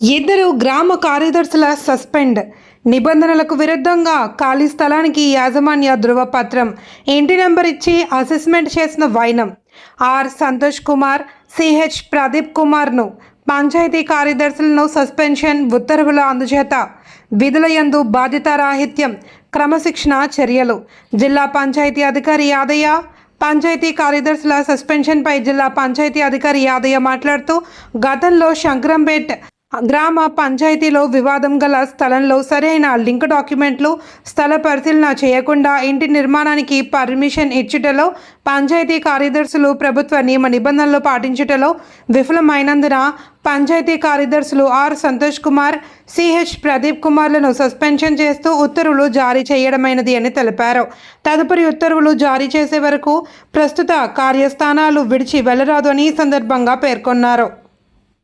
ఇద్దరు గ్రామ కార్యదర్శుల సస్పెండ్. నిబంధనలకు విరుద్ధంగా ఖాళీ స్థలానికి యాజమాన్య ధృవపత్రం, ఇంటి నెంబర్ ఇచ్చి అసెస్మెంట్ చేసిన వైనం. ఆర్ సంతోష్ కుమార్, సిహెచ్ ప్రదీప్ కుమార్ను పంచాయతీ కార్యదర్శులను సస్పెన్షన్ ఉత్తర్వుల అందుచేత విధుల యందు బాధ్యతారాహిత్యం, క్రమశిక్షణ చర్యలు. జిల్లా పంచాయతీ అధికారి యాదయ్య. పంచాయతీ కార్యదర్శుల సస్పెన్షన్పై జిల్లా పంచాయతీ అధికారి యాదయ్య మాట్లాడుతూ, గతంలో శంకరంపేట్ గ్రామ పంచాయతీలో వివాదం గల స్థలంలో సరైన లింక్ డాక్యుమెంట్లు, స్థల పరిశీలన చేయకుండా ఇంటి నిర్మాణానికి పర్మిషన్ ఇచ్చుటలో పంచాయతీ కార్యదర్శులు ప్రభుత్వ నియమ నిబంధనలు పాటించుటలో విఫలమైనందున పంచాయతీ కార్యదర్శులు ఆర్ సంతోష్ కుమార్, సిహెచ్ ప్రదీప్ కుమార్లను సస్పెన్షన్ చేస్తూ ఉత్తర్వులు జారీ చేయడమైనది అని తెలిపారు. తదుపరి ఉత్తర్వులు జారీ చేసే వరకు ప్రస్తుత కార్యస్థానాలు విడిచి వెళ్లరాదు అని ఈ సందర్భంగా పేర్కొన్నారు.